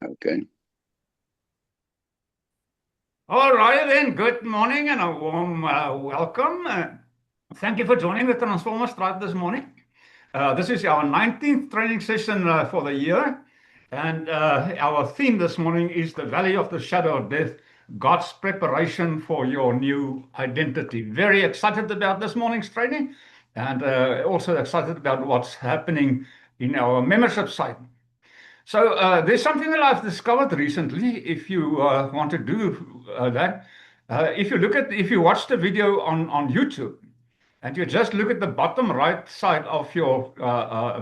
Okay. All right, then. Good morning and a warm welcome. Thank you for joining the Transformers Tribe this morning. This is our 19th training session for the year. And our theme this morning is the Valley of the Shadow of Death, God's preparation for your new identity. Very excited about this morning's training and also excited about what's happening in our membership site. So there's something that I've discovered recently. If you want to do that, if you watch the video on YouTube and you just look at the bottom right side of your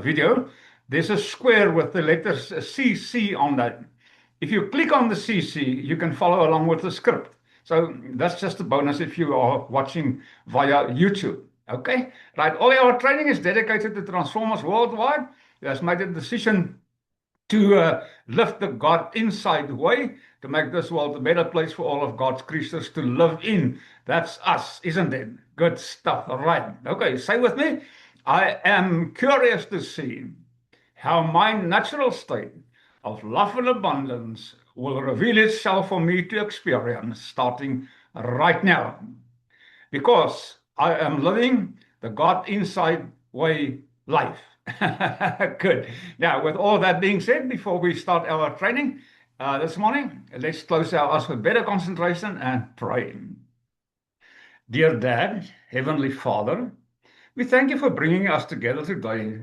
video, there's a square with the letters CC on that. If you click on the CC, you can follow along with the script. So that's just a bonus if you are watching via YouTube. Okay, right. All our training is dedicated to Transformers Worldwide. Who has made a decision to lift the God inside way to make this world a better place for all of God's creatures to live in. That's us, isn't it? Good stuff. All right. Okay, say with me. I am curious to see how my natural state of love and abundance will reveal itself for me to experience starting right now. Because I am living the God inside way life. Good. Now, with all that being said, before we start our training this morning, let's close our eyes with better concentration and pray. Dear Dad, Heavenly Father, we thank you for bringing us together today.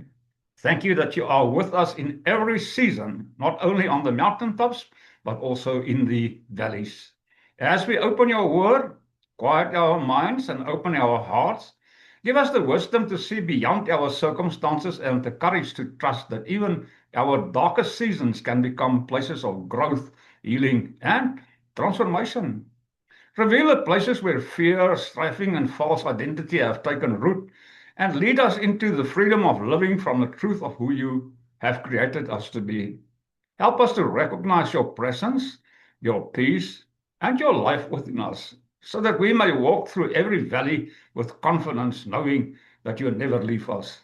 Thank you that you are with us in every season, not only on the mountaintops, but also in the valleys. As we open your word, quiet our minds and open our hearts, give us the wisdom to see beyond our circumstances and the courage to trust that even our darkest seasons can become places of growth, healing, and transformation. Reveal the places where fear, striving, and false identity have taken root and lead us into the freedom of living from the truth of who you have created us to be. Help us to recognize your presence, your peace, and your life within us, so that we may walk through every valley with confidence, knowing that you never leave us.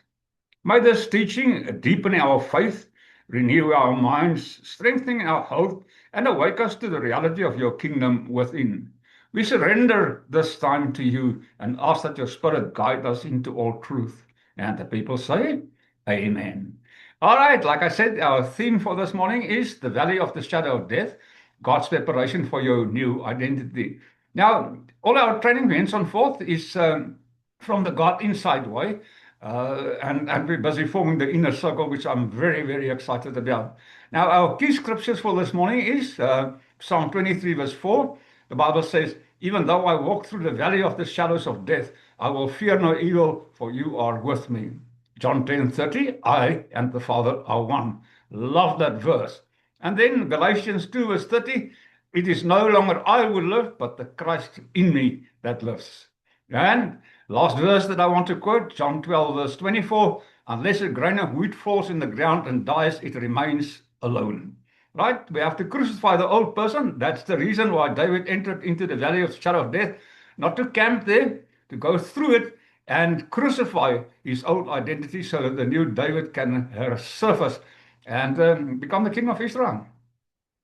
May this teaching deepen our faith, renew our minds, strengthen our hope, and awake us to the reality of your kingdom within. We surrender this time to you and ask that your Spirit guide us into all truth. And the people say, Amen. All right, like I said, our theme for this morning is the Valley of the Shadow of Death, God's preparation for your new identity. Now, all our training henceforth is from the God Inside way. And we're busy forming the inner circle, which I'm very, very excited about. Now, our key scriptures for this morning is Psalm 23, verse 4. The Bible says, even though I walk through the valley of the shadows of death, I will fear no evil, for you are with me. John 10:30, I and the Father are one. Love that verse. And then Galatians 2, verse 30, it is no longer I who live, but the Christ in me that lives. And last verse that I want to quote, John 12, verse 24, unless a grain of wheat falls in the ground and dies, it remains alone. Right? We have to crucify the old person. That's the reason why David entered into the valley of the shadow of death, not to camp there, to go through it and crucify his old identity so that the new David can surface and become the king of Israel.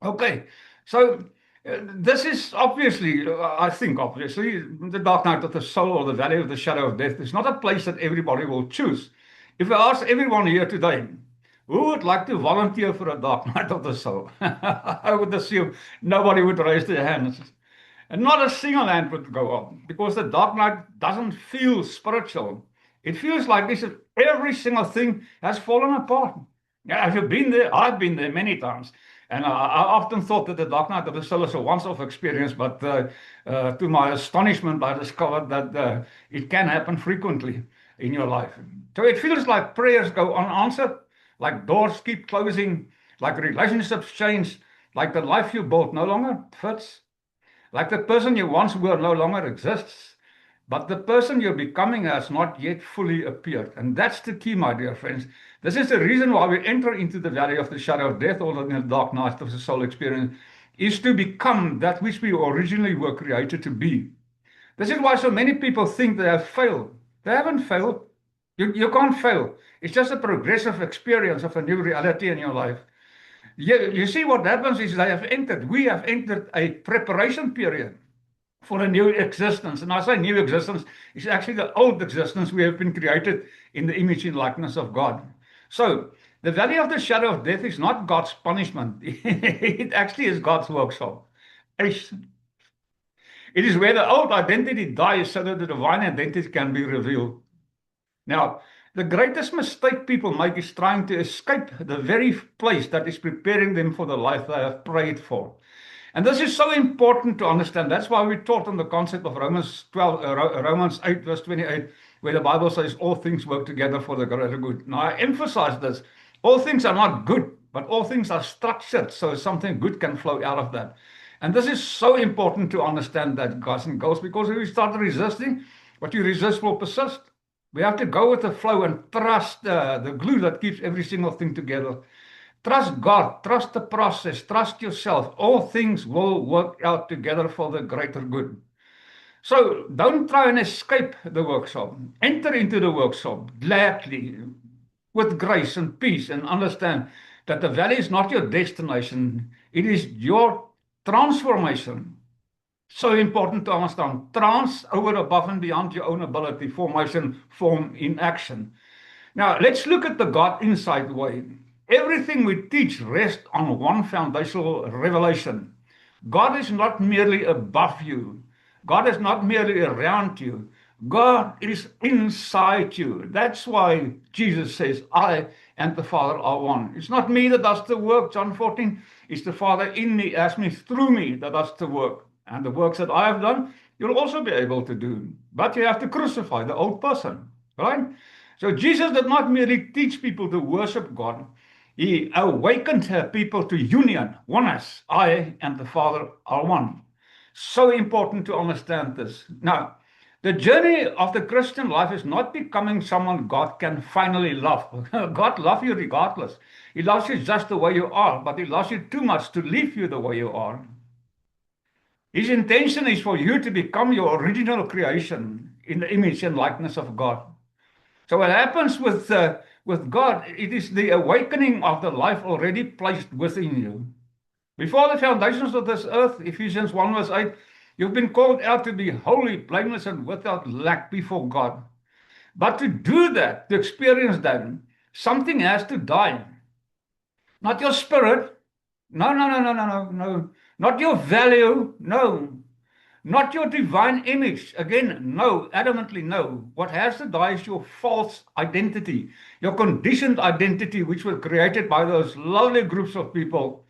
Okay, so this is obviously, I think, obviously, the dark night of the soul or the valley of the shadow of death is not a place that everybody will choose. If I ask everyone here today, who would like to volunteer for a dark night of the soul? I would assume nobody would raise their hands. And not a single hand would go up because the dark night doesn't feel spiritual. It feels like this every single thing has fallen apart. Yeah, have you been there? I've been there many times. And I often thought that the dark night of the soul is a once-off experience, but to my astonishment, I discovered that it can happen frequently in your life. So it feels like prayers go unanswered, like doors keep closing, like relationships change, like the life you built no longer fits, like the person you once were no longer exists, but the person you're becoming has not yet fully appeared. And that's the key, my dear friends. This is the reason why we enter into the valley of the shadow of death, or in the dark night of the soul experience, is to become that which we originally were created to be. This is why so many people think they have failed. They haven't failed. You can't fail. It's just a progressive experience of a new reality in your life. You see what happens is we have entered a preparation period for a new existence. And I say new existence, it's actually the old existence. We have been created in the image and likeness of God. So the valley of the shadow of death is not God's punishment. It actually is God's workshop. It is where the old identity dies so that the divine identity can be revealed. Now, the greatest mistake people make is trying to escape the very place that is preparing them for the life they have prayed for. And this is so important to understand. That's why we taught on the concept of Romans 8, verse 28, where the Bible says all things work together for the greater good. Now, I emphasize this. All things are not good, but all things are structured so something good can flow out of that. And this is so important to understand that, guys and girls, because if you start resisting, what you resist will persist. We have to go with the flow and trust the glue that keeps every single thing together. Trust God, trust the process, trust yourself. All things will work out together for the greater good. So don't try and escape the workshop. Enter into the workshop gladly, with grace and peace, and understand that the valley is not your destination, it is your transformation. So important to understand. Over, above, and beyond your own ability, formation, form in action. Now, let's look at the God insight way. Everything we teach rests on one foundational revelation. God is not merely above you. God is not merely around you. God is inside you. That's why Jesus says, I and the Father are one. It's not me that does the work, John 14. It's the Father in me, as me, through me, that does the work. And the works that I have done, you'll also be able to do. But you have to crucify the old person, right? So Jesus did not merely teach people to worship God. He awakened people to union, oneness. I and the Father are one. So important to understand this. Now, the journey of the Christian life is not becoming someone God can finally love. God loves you regardless. He loves you just the way you are, but he loves you too much to leave you the way you are. His intention is for you to become your original creation in the image and likeness of God. So what happens with God, it is the awakening of the life already placed within you. Before the foundations of this earth, Ephesians 1 verse 8, you've been called out to be holy, blameless, and without lack before God. But to do that, to experience that, something has to die. Not your spirit. No, no, no, no, no, no, no. Not your value. No. Not your divine image. Again, no, adamantly no. What has to die is your false identity, your conditioned identity, which was created by those lovely groups of people,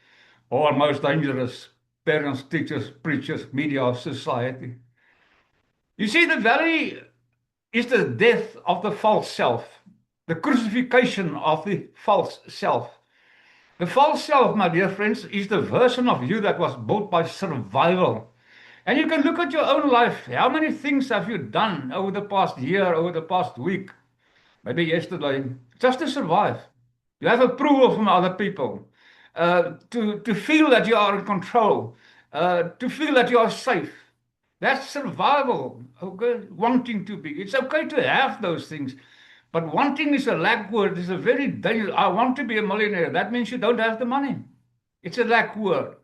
or most dangerous parents, teachers, preachers, media of society. You see, the valley is the death of the false self, the crucifixion of the false self. The false self, my dear friends, is the version of you that was built by survival. And you can look at your own life. How many things have you done over the past year, over the past week, maybe yesterday, just to survive? You have approval from other people, to feel that you are in control, to feel that you are safe. That's survival, okay? Wanting to be. It's okay to have those things, but wanting is a lack word. It's a very dangerous. I want to be a millionaire. That means you don't have the money. It's a lack word.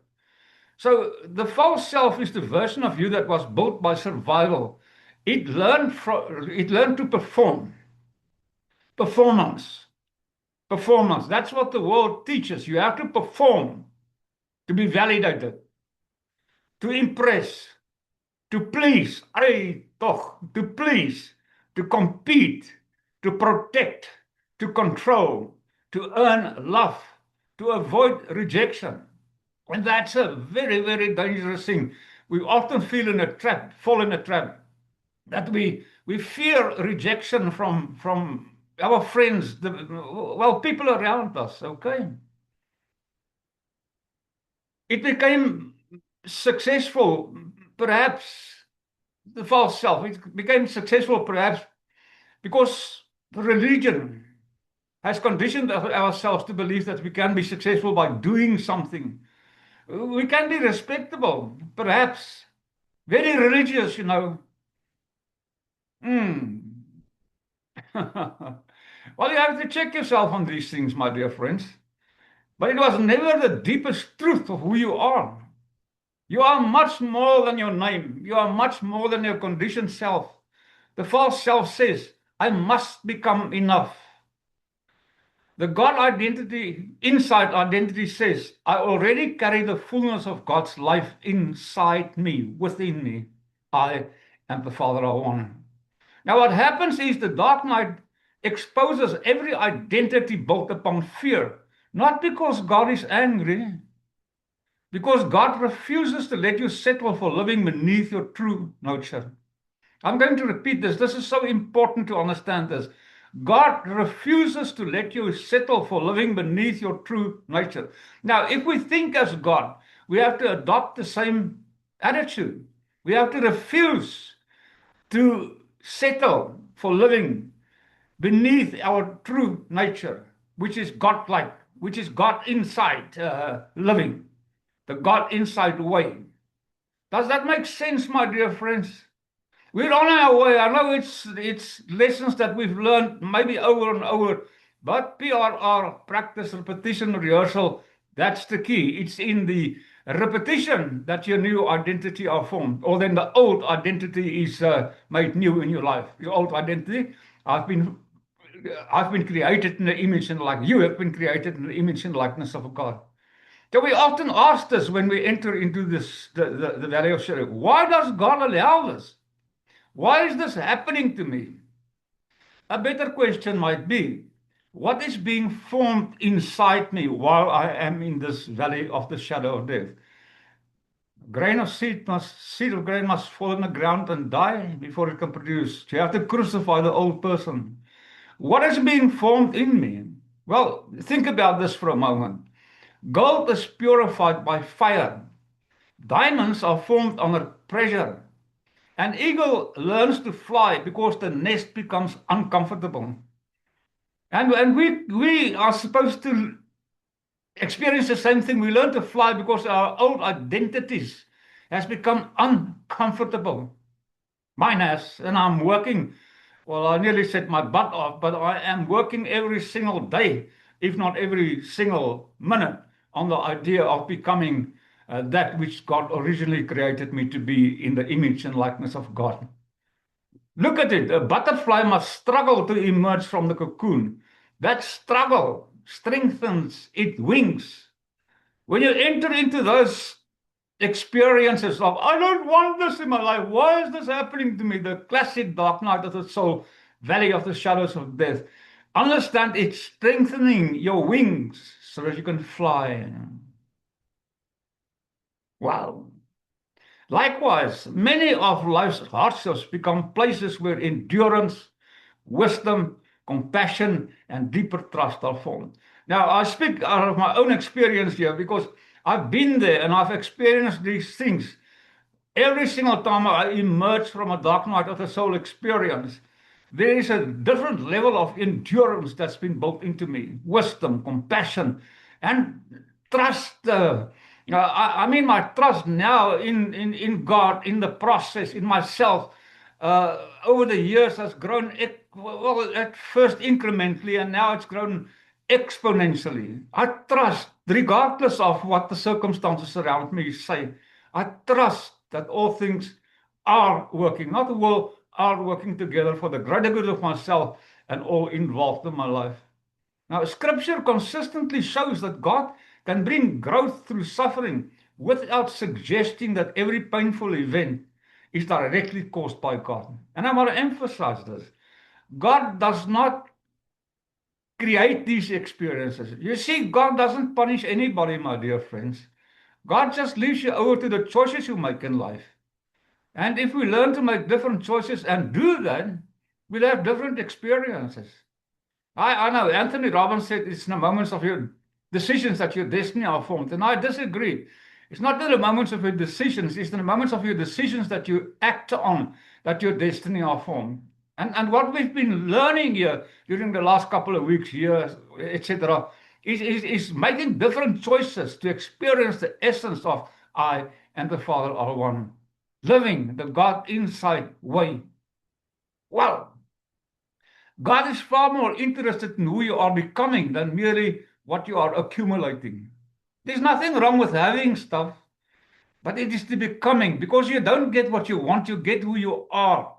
So the false self is the version of you that was built by survival. It learned to perform. Performance. Performance. That's what the world teaches. You have to perform to be validated, to impress, to please. To please, to compete, to protect, to control, to earn love, to avoid rejection. And that's a very, very dangerous thing. We often fall in a trap, that we fear rejection from our friends, people around us, okay? It became successful, perhaps, the false self. It became successful, perhaps, because the religion has conditioned ourselves to believe that we can be successful by doing something. We can be respectable, perhaps, very religious, you know. Well, you have to check yourself on these things, my dear friends. But it was never the deepest truth of who you are. You are much more than your name. You are much more than your conditioned self. The false self says, I must become enough. The God identity, inside identity says, I already carry the fullness of God's life inside me, within me. I and the Father are one. Now, what happens is the dark night exposes every identity built upon fear, not because God is angry, because God refuses to let you settle for living beneath your true nature. I'm going to repeat this. This is so important to understand this. God refuses to let you settle for living beneath your true nature. Now, if we think as God, we have to adopt the same attitude. We have to refuse to settle for living beneath our true nature, which is God-like, which is God inside living, the God inside way. Does that make sense, my dear friends? We're on our way. I know it's lessons that we've learned maybe over and over, but PRR, practice, repetition, rehearsal, that's the key. It's in the repetition that your new identity are formed, or then the old identity is made new in your life. Your old identity, I've been created in the image and like you have been created in the image and likeness of God. So we often ask this when we enter into the valley of shadow. Why does God allow this? Why is this happening to me? A better question might be, what is being formed inside me while I am in this valley of the shadow of death? Seed of grain must fall in the ground and die before it can produce. You have to crucify the old person. What is being formed in me? Well, think about this for a moment. Gold is purified by fire. Diamonds are formed under pressure. An eagle learns to fly because the nest becomes uncomfortable. And we are supposed to experience the same thing. We learn to fly because our old identities has become uncomfortable. Mine has, and I'm working, well, I nearly set my butt off, but I am working every single day, if not every single minute, on the idea of becoming that which God originally created me to be in the image and likeness of God. Look at it. A butterfly must struggle to emerge from the cocoon. That struggle strengthens its wings. When you enter into those experiences of, I don't want this in my life. Why is this happening to me? The classic dark night of the soul, valley of the shadows of death. Understand it's strengthening your wings so that you can fly. Wow. Likewise, many of life's hardships become places where endurance, wisdom, compassion, and deeper trust are formed. Now, I speak out of my own experience here because I've been there and I've experienced these things. Every single time I emerge from a dark night of the soul experience, there is a different level of endurance that's been built into me. Wisdom, compassion, and trust. I mean, my trust now in God, in the process, in myself, over the years has grown, well, at first incrementally, and now it's grown exponentially. I trust, regardless of what the circumstances around me say, I trust that all things are working, not will, are working together for the greater good of myself and all involved in my life. Now, Scripture consistently shows that God can bring growth through suffering without suggesting that every painful event is directly caused by God. And I want to emphasize this. God does not create these experiences. You see, God doesn't punish anybody, my dear friends. God just leaves you over to the choices you make in life. And if we learn to make different choices and do that, we'll have different experiences. I know Anthony Robbins said it's in the moments of your decisions that your destiny are formed. And I disagree. It's not in the moments of your decisions, it's in the moments of your decisions that you act on that your destiny are formed. And what we've been learning here during the last couple of weeks, years, etc., is making different choices to experience the essence of I and the Father are one. Living the God inside way. Well, God is far more interested in who you are becoming than merely what you are accumulating. There's nothing wrong with having stuff, but it is the becoming, because you don't get what you want, you get who you are.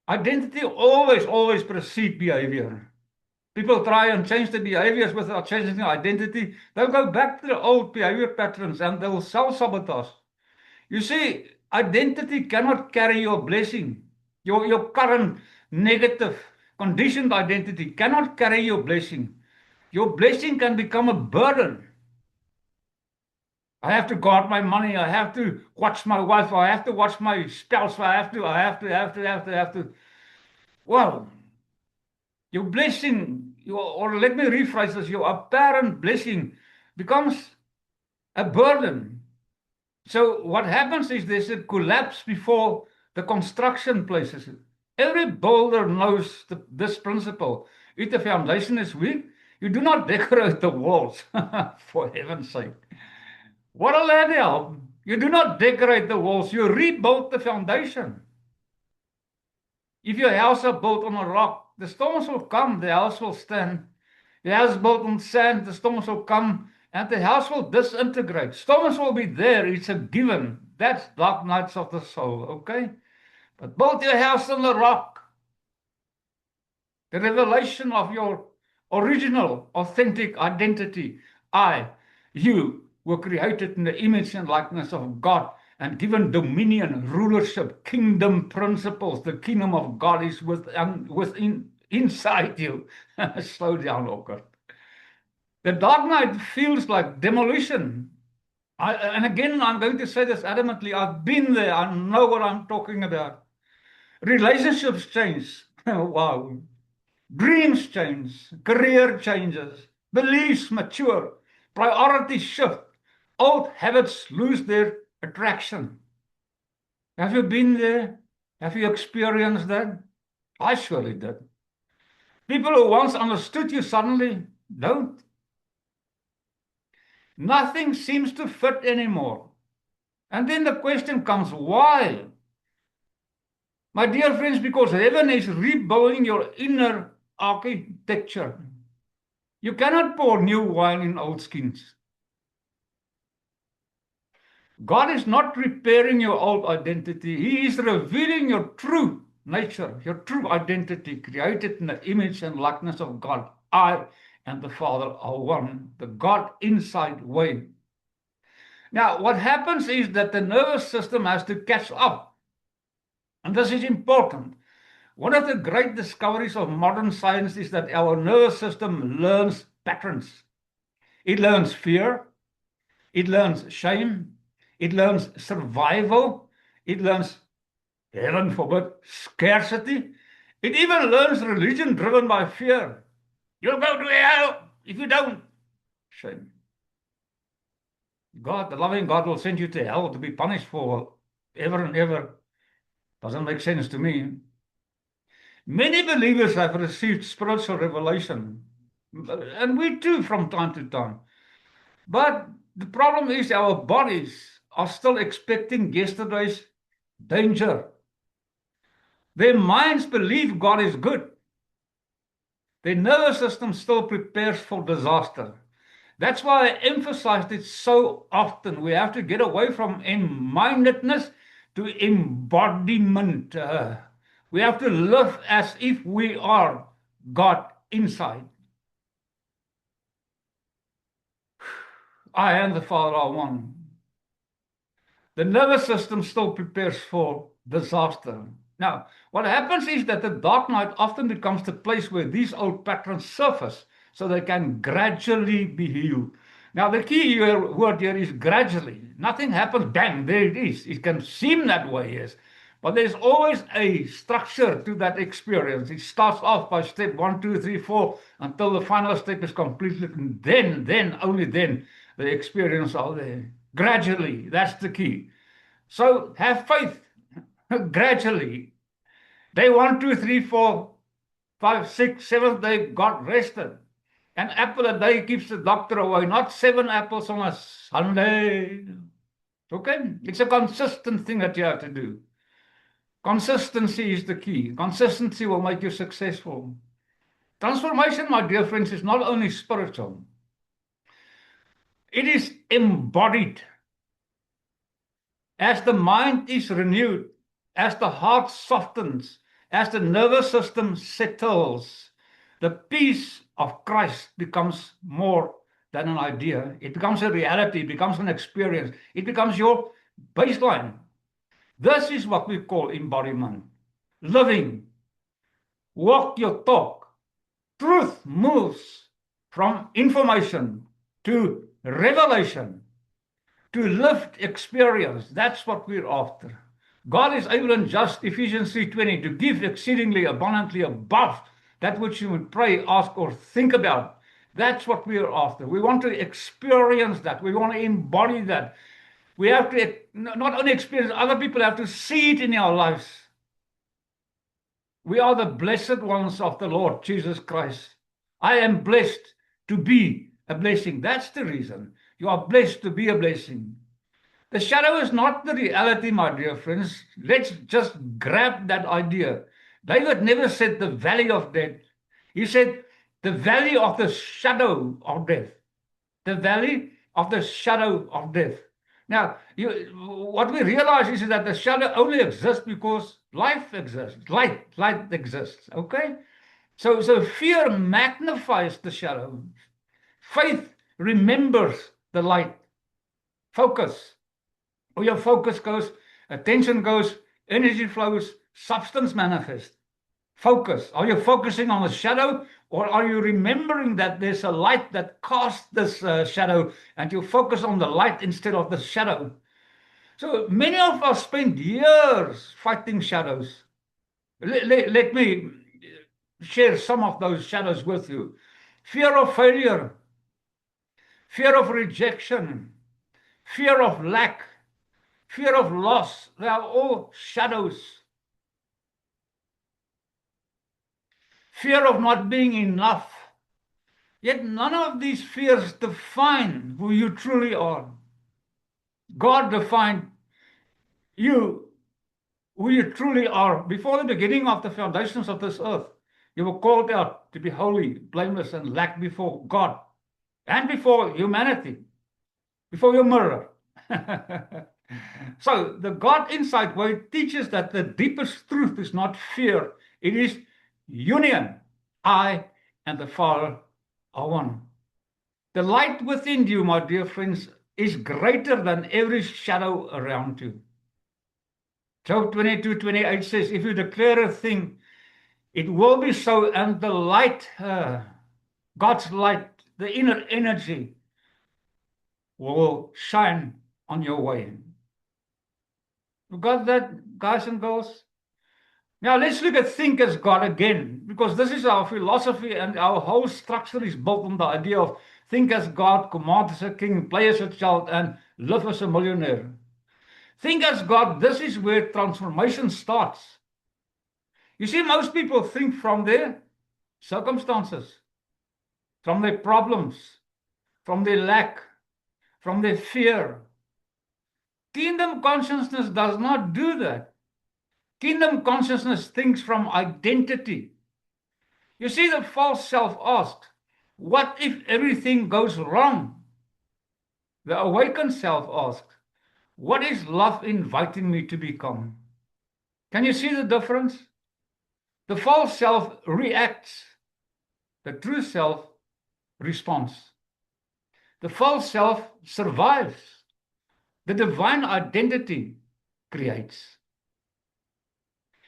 Identity always precedes behavior. People try and change the behaviors without changing the identity. They'll go back to the old behavior patterns and they'll self-sabotage. You see, identity cannot carry your blessing. Your current negative, conditioned identity cannot carry your blessing. Your blessing can become a burden. I have to guard my money. I have to watch my wife. I have to watch my spouse. I have to. Well, your blessing, or let me rephrase this, your apparent blessing becomes a burden. So what happens is there's a collapse before the construction places. Every builder knows this principle. If the foundation is weak, you do not decorate the walls, for heaven's sake. What'll that help? You do not decorate the walls, you rebuild the foundation. If your house is built on a rock, the storms will come, the house will stand. Your house is built on sand, the storms will come, and the house will disintegrate. Storms will be there, it's a given. That's dark nights of the soul, okay? But build your house on the rock. The revelation of your original, authentic identity. You were created in the image and likeness of God and given dominion, rulership, kingdom principles. The kingdom of God is inside you. Slow down, Ocker. The dark night feels like demolition. And again, I'm going to say this adamantly. I've been there. I know what I'm talking about. Relationships change. Wow. Dreams change. Career changes. Beliefs mature. Priorities shift. Old habits lose their attraction. Have you been there? Have you experienced that? I surely did. People who once understood you suddenly don't. Nothing seems to fit anymore. And then the question comes, why? My dear friends, because heaven is rebuilding your inner architecture. You cannot pour new wine in old skins. God is not repairing your old identity. He is revealing your true nature, your true identity, created in the image and likeness of God. I and the Father are one, the God inside way. Now, what happens is that the nervous system has to catch up. And this is important. One of the great discoveries of modern science is that our nervous system learns patterns. It learns fear. It learns shame. It learns survival. It learns, heaven forbid, scarcity. It even learns religion driven by fear. You'll go to hell if you don't. Shame. God, the loving God, will send you to hell to be punished for ever and ever. Doesn't make sense to me. Many believers have received spiritual revelation, and we too from time to time. But the problem is our bodies are still expecting yesterday's danger. Their minds believe God is good. Their nervous system still prepares for disaster. That's why I emphasized it so often. We have to get away from mindedness to embodiment. We have to live as if we are God inside. I and the Father are one. The nervous system still prepares for disaster. Now, what happens is that the dark night often becomes the place where these old patterns surface so they can gradually be healed. Now, the key word here is gradually. Nothing happens, bang, there it is. It can seem that way, yes. But there's always a structure to that experience. It starts off by step 1, 2, 3, 4, until the final step is completed. And then, only then, the experience are there. Gradually, that's the key. So have faith. Gradually. Day 1, 2, 3, 4, 5, 6, 7th day, God rested. An apple a day keeps the doctor away, not 7 apples on a Sunday. Okay? It's a consistent thing that you have to do. Consistency is the key. Consistency will make you successful. Transformation, my dear friends, is not only spiritual. It is embodied. As the mind is renewed, as the heart softens, as the nervous system settles, the peace of Christ becomes more than an idea. It becomes a reality, it becomes an experience, it becomes your baseline. This is what we call embodiment. Living, walk your talk. Truth moves from information to revelation, to lived experience. That's what we're after. God is able and just, Ephesians 3:20, to give exceedingly abundantly above that which you would pray, ask, or think about. That's what we are after. We want to experience that. We want to embody that. We have to not only experience, other people have to see it in our lives. We are the blessed ones of the Lord Jesus Christ. I am blessed to be a blessing. That's the reason. You are blessed to be a blessing. The shadow is not the reality, my dear friends. Let's just grab that idea. David never said the valley of death. He said the valley of the shadow of death. The valley of the shadow of death. Now, what we realize is that the shadow only exists because life exists. Light exists. Okay? So fear magnifies the shadow. Faith remembers the light. Focus. Where your focus goes, attention goes, energy flows, substance manifests. Focus. Are you focusing on the shadow, or are you remembering that there's a light that casts this shadow, and you focus on the light instead of the shadow? So many of us spend years fighting shadows. Let me share some of those shadows with you. Fear of failure, fear of rejection, fear of lack, fear of loss. They are all shadows. Fear of not being enough. Yet none of these fears define who you truly are. God defined you, who you truly are, before the beginning of the foundations of this earth. You were called out to be holy, blameless, and lack before God and before humanity, before your mirror. So the God Insight Way teaches that the deepest truth is not fear, it is union. I and the Father are one. The light within you, my dear friends, is greater than every shadow around you. Job 22:28 says, if you declare a thing, it will be so, and the light, God's light, the inner energy, will shine on your way. You got that, guys and girls? Now let's look at think as God again, because this is our philosophy, and our whole structure is built on the idea of think as God, command as a king, play as a child, and live as a millionaire. Think as God, this is where transformation starts. You see, most people think from their circumstances, from their problems, from their lack, from their fear. Kingdom consciousness does not do that. Kingdom consciousness thinks from identity. You see, the false self asked, what if everything goes wrong? The awakened self asked, what is love inviting me to become? Can you see the difference? The false self reacts. The true self responds. The false self survives. The divine identity creates.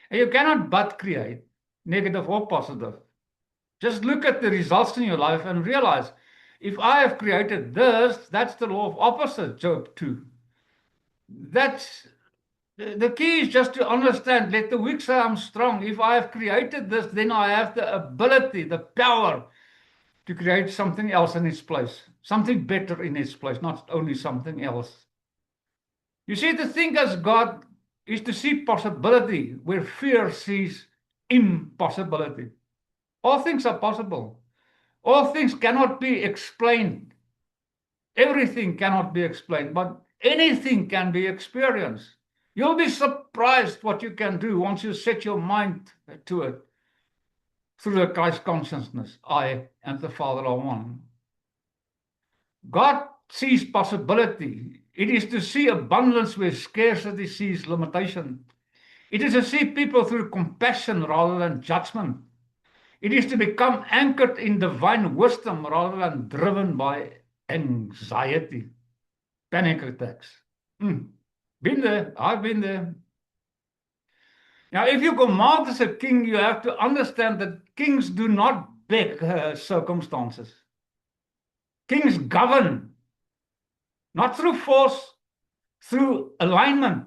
And you cannot but create, negative or positive. Just look at the results in your life and realize, if I have created this, that's the law of opposite, Job 2. That's the key is just to understand, let the weak say I'm strong. If I have created this, then I have the ability, the power to create something else in its place, something better in its place, not only something else. You see, to think as God is to see possibility where fear sees impossibility. All things are possible. All things cannot be explained. Everything cannot be explained, but anything can be experienced. You'll be surprised what you can do once you set your mind to it through the Christ consciousness. I and the Father are one. God sees possibility. It is to see abundance where scarcity sees limitation. It is to see people through compassion rather than judgment. It is to become anchored in divine wisdom rather than driven by anxiety, panic attacks. Been there, I've been there. Now, if you come out as a king, you have to understand that kings do not beg circumstances. Kings govern, not through force, through alignment.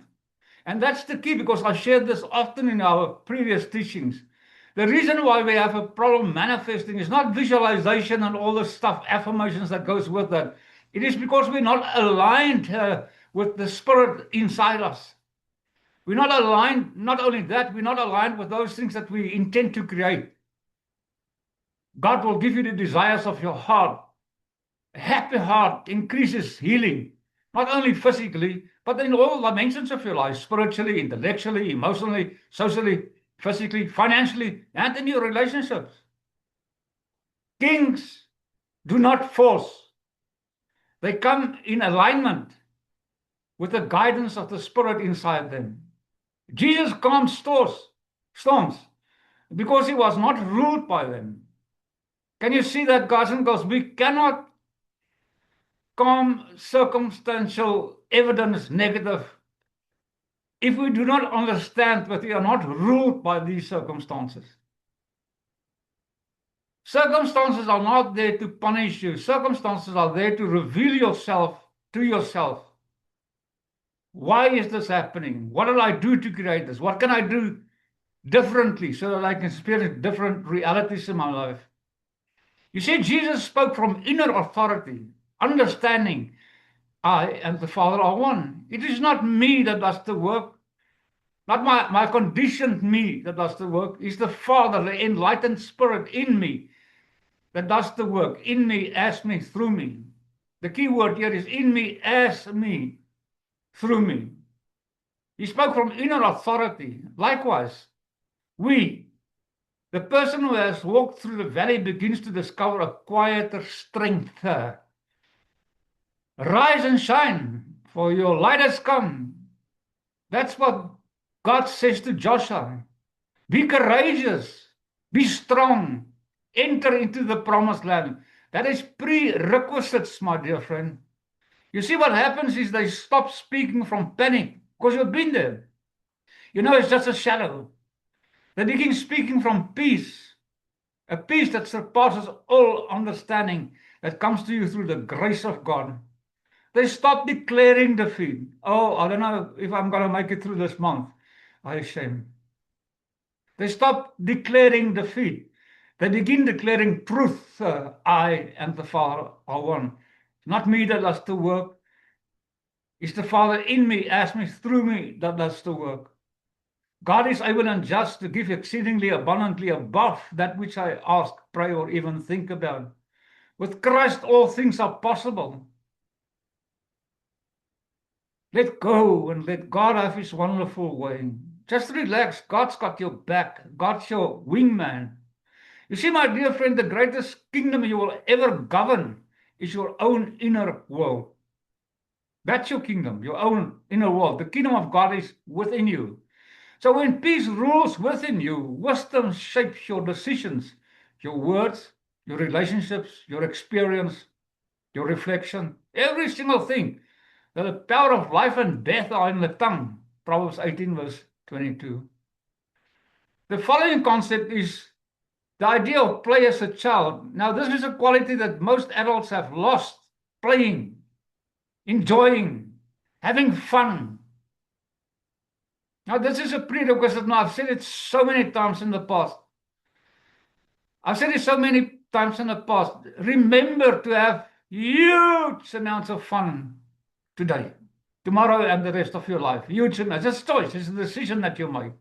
And that's the key, because I shared this often in our previous teachings. The reason why we have a problem manifesting is not visualization and all the stuff, affirmations that goes with that. It is because we're not aligned with the spirit inside us. We're not aligned, not only that, we're not aligned with those things that we intend to create. God will give you the desires of your heart. A happy heart increases healing, not only physically, but in all dimensions of your life, spiritually, intellectually, emotionally, socially, physically, financially, and in your relationships. Kings do not force. They come in alignment with the guidance of the Spirit inside them. Jesus calmed storms because he was not ruled by them. Can you see that, guys and girls? We cannot calm circumstantial evidence negative if we do not understand that we are not ruled by these circumstances. Circumstances are not there to punish you. Circumstances are there to reveal yourself to yourself. Why is this happening? What did I do to create this? What can I do differently so that I can experience different realities in my life? You see, Jesus spoke from inner authority, understanding I and the Father are one. It is not me that does the work, not my conditioned me that does the work. It's the Father, the enlightened Spirit in me that does the work, in me, as me, through me. The key word here is in me, as me, through me. He spoke from inner authority. Likewise, the person who has walked through the valley begins to discover a quieter strength. Rise and shine, for your light has come. That's what God says to Joshua. Be courageous, be strong, enter into the promised land. That is prerequisites, my dear friend. You see, what happens is they stop speaking from panic, because you've been there. You know, it's just a shadow. They begin speaking from peace, a peace that surpasses all understanding, that comes to you through the grace of God. They stop declaring defeat. Oh, I don't know if I'm going to make it through this month. I shame. They stop declaring defeat. They begin declaring truth. I and the Father are one. It's not me that does the work. It's the Father in me, as me, through me, that does the work. God is able and just to give exceedingly abundantly above that which I ask, pray, or even think about. With Christ, all things are possible. Let go and let God have his wonderful way. Just relax. God's got your back. God's your wingman. You see, my dear friend, the greatest kingdom you will ever govern is your own inner world. That's your kingdom, your own inner world. The kingdom of God is within you. So when peace rules within you, wisdom shapes your decisions, your words, your relationships, your experience, your reflection, every single thing. The power of life and death are in the tongue. Proverbs 18 verse 22. The following concept is the idea of play as a child. Now, this is a quality that most adults have lost: playing, enjoying, having fun. Now, this is a prerequisite. Now, I've said it so many times in the past. Remember to have huge amounts of fun today, tomorrow, and the rest of your life. Huge amounts. It's a choice. It's a decision that you make.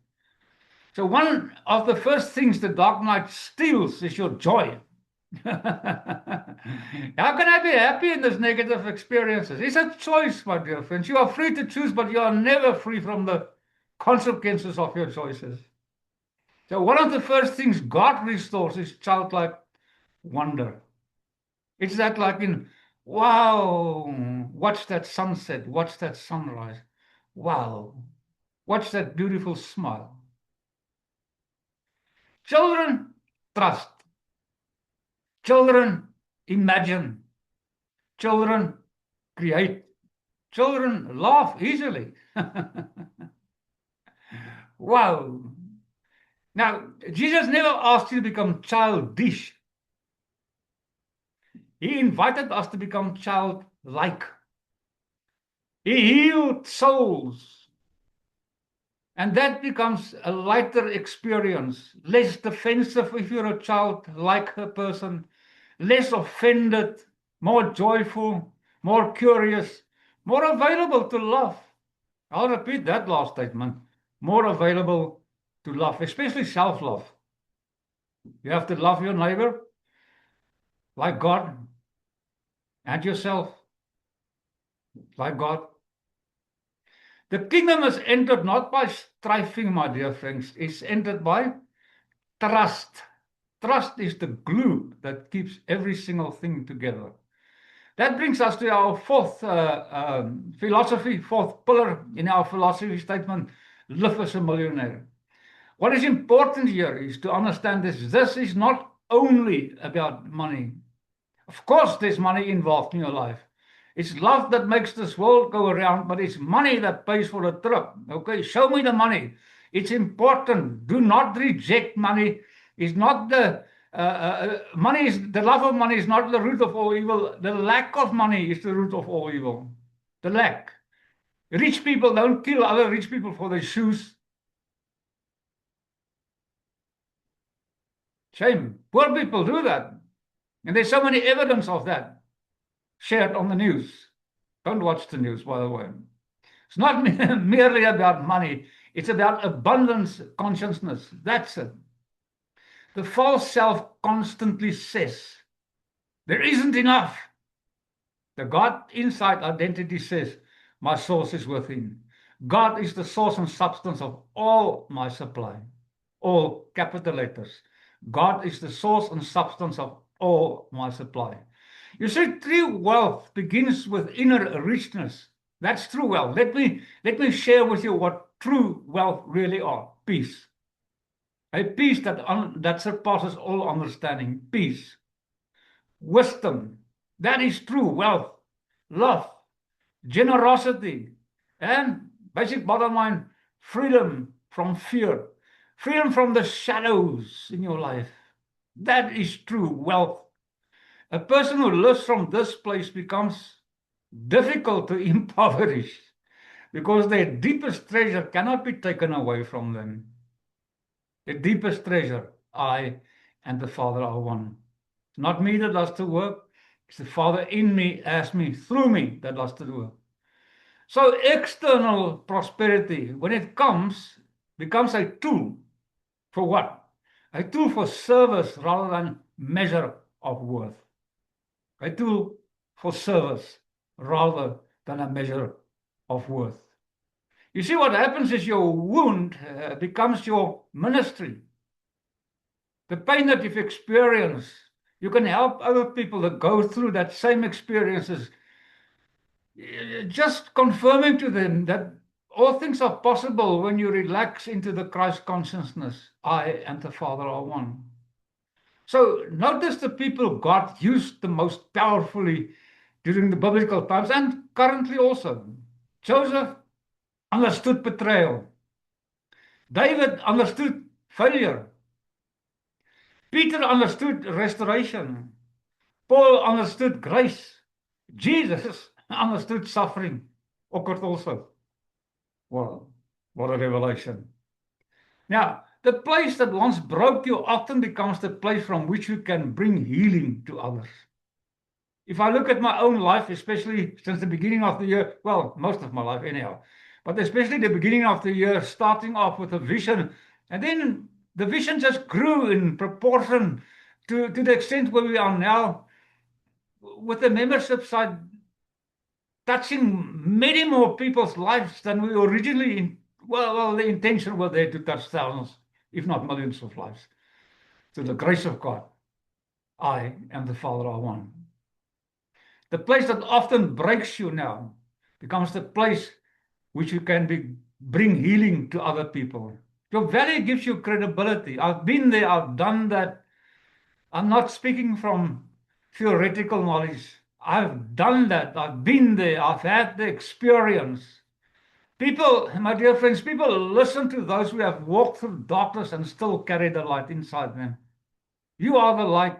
So one of the first things the dark night steals is your joy. How can I be happy in these negative experiences? It's a choice, my dear friends. You are free to choose, but you are never free from the consequences of your choices. So one of the first things God restores is childlike wonder. It's that, like in Wow, watch that sunset, watch that sunrise. Wow, watch that beautiful smile. Children, trust. Children, imagine. Children, create. Children, laugh easily. Wow. Now, Jesus never asked you to become childish. He invited us to become childlike. He healed souls. And that becomes a lighter experience, less defensive if you're a childlike person, less offended, more joyful, more curious, more available to love. I'll repeat that last statement. More available to love, especially self-love. You have to love your neighbor like God and yourself like God. The kingdom is entered not by striving, my dear friends. It's entered by trust. Trust is the glue that keeps every single thing together. That brings us to our fourth philosophy, fourth pillar in our philosophy statement, live as a millionaire. What is important here is to understand this. This is not only about money. Of course, there's money involved in your life. It's love that makes this world go around, but it's money that pays for the trip. Okay, show me the money. It's important. Do not reject money. It's not money is the love of money is not the root of all evil. The lack of money is the root of all evil. The lack. Rich people don't kill other rich people for their shoes. Shame. Poor people do that. And there's so many evidence of that shared on the news. Don't watch the news, by the way. It's not merely about money. It's about abundance consciousness. That's it. The false self constantly says, there isn't enough. The God inside identity says, my source is within. God is the source and substance of all my supply. All capital letters. God is the source and substance of all my supply. You see, true wealth begins with inner richness. That's true wealth. Let me share with you what true wealth really are. Peace. A peace that surpasses all understanding. Peace. Wisdom. That is true wealth. Love. Generosity. And basic bottom line, freedom from fear. Freedom from the shadows in your life. That is true wealth. A person who lives from this place becomes difficult to impoverish because their deepest treasure cannot be taken away from them. The deepest treasure, I and the Father are one. It's not me that does the work. It's the Father in me, as me, through me that does the work. So external prosperity, when it comes, becomes a tool for what? A tool for service rather than measure of worth. A tool for service rather than a measure of worth. You see, what happens is your wound becomes your ministry. The pain that you've experienced, you can help other people that go through that same experiences, just confirming to them that all things are possible when you relax into the Christ consciousness. I and the Father are one. So notice the people God used the most powerfully during the biblical times and currently also. Joseph understood betrayal. David understood failure. Peter understood restoration. Paul understood grace. Jesus understood suffering. Occurred also. Wow, what a revelation. Now, the place that once broke you often becomes the place from which you can bring healing to others. If I look at my own life, especially since the beginning of the year, well, most of my life anyhow, but especially the beginning of the year, starting off with a vision, and then the vision just grew in proportion to the extent where we are now, with the membership side touching many more people's lives than we originally, well, the intention was there to touch thousands, if not millions of lives. Through the grace of God, I and the Father are one. The place that often breaks you now becomes the place which you can bring healing to other people. Your valley gives you credibility. I've been there, I've done that. I'm not speaking from theoretical knowledge. I've done that. I've been there. I've had the experience. People, my dear friends, people listen to those who have walked through darkness and still carry the light inside them. You are the light.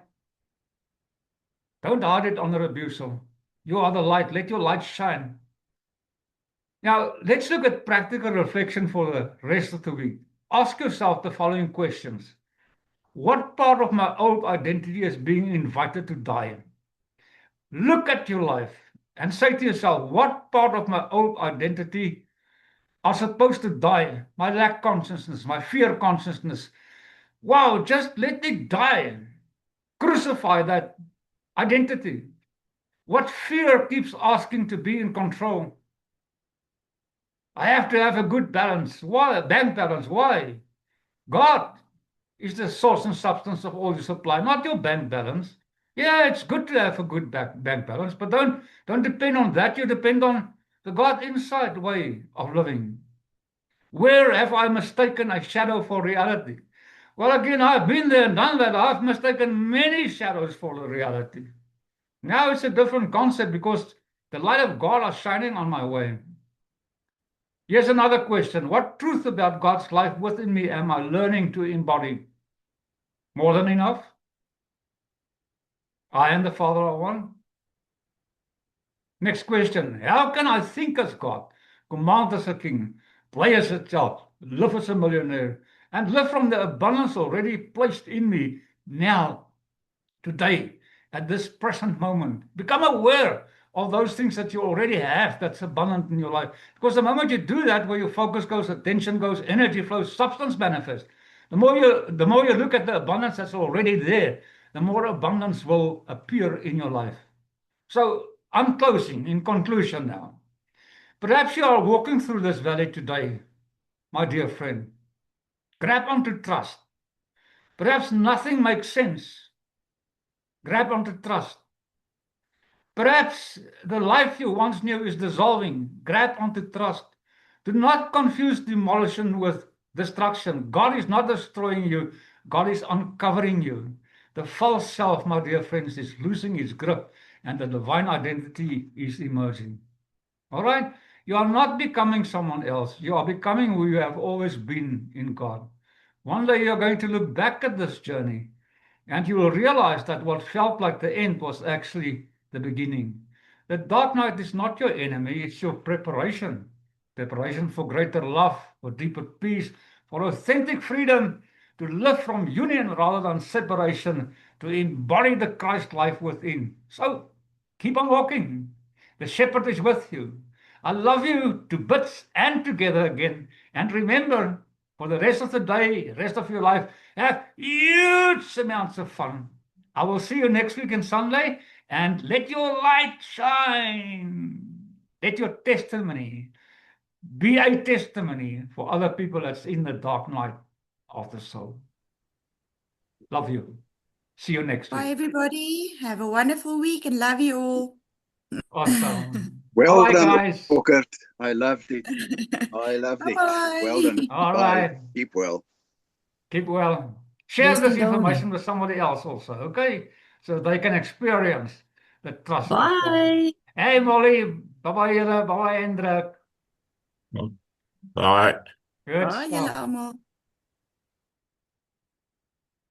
Don't hide it under a bushel. You are the light. Let your light shine. Now, let's look at practical reflection for the rest of the week. Ask yourself the following questions. What part of my old identity is being invited to die? Look at your life and say to yourself, what part of my old identity are supposed to die? My lack consciousness, my fear consciousness. Wow, just let it die. Crucify that identity. What fear keeps asking to be in control? I have to have a good balance. Why? Bank balance. Why? God is the source and substance of all your supply, not your bank balance. Yeah, it's good to have a good bank balance, but don't depend on that. You depend on the God inside way of living. Where have I mistaken a shadow for reality? Well, again, I've been there and done that. I've mistaken many shadows for the reality. Now it's a different concept because the light of God is shining on my way. Here's another question. What truth about God's life within me am I learning to embody? More than enough? I and the Father are one. Next question. How can I think as God, command as a king, play as a child, live as a millionaire, and live from the abundance already placed in me now, today, at this present moment? Become aware of those things that you already have that's abundant in your life. Because the moment you do that, where your focus goes, attention goes, energy flows, substance manifests. The more you look at the abundance that's already there, the more abundance will appear in your life. So I'm closing in conclusion now. Perhaps you are walking through this valley today, my dear friend. Grab onto trust. Perhaps nothing makes sense. Grab onto trust. Perhaps the life you once knew is dissolving. Grab onto trust. Do not confuse demolition with destruction. God is not destroying you. God is uncovering you. The false self, my dear friends, is losing its grip and the divine identity is emerging. All right? You are not becoming someone else. You are becoming who you have always been in God. One day you're going to look back at this journey and you will realize that what felt like the end was actually the beginning. The dark night is not your enemy, it's your preparation. Preparation for greater love, for deeper peace, for authentic freedom, to live from union rather than separation, to embody the Christ life within. So keep on walking. The shepherd is with you. I love you to bits and together again. And remember, for the rest of the day, rest of your life, have huge amounts of fun. I will see you next week on Sunday, and let your light shine. Let your testimony be a testimony for other people that's in the dark night of the soul. Love you. See you next Bye, week. everybody. Have a wonderful week and love you all. Awesome. Well Bye, done, guys. Volkert. I loved it. I loved it. Bye-bye. Well done. All Bye. right. Keep well. Keep well. Share Yes, this and Donor. information with somebody else also, okay? So they can experience the trust of God. Bye. Hey, Molly. Bye-bye, julle. Bye-bye, Hendrik. Bye. Good Bye, julle stuff. allemaal.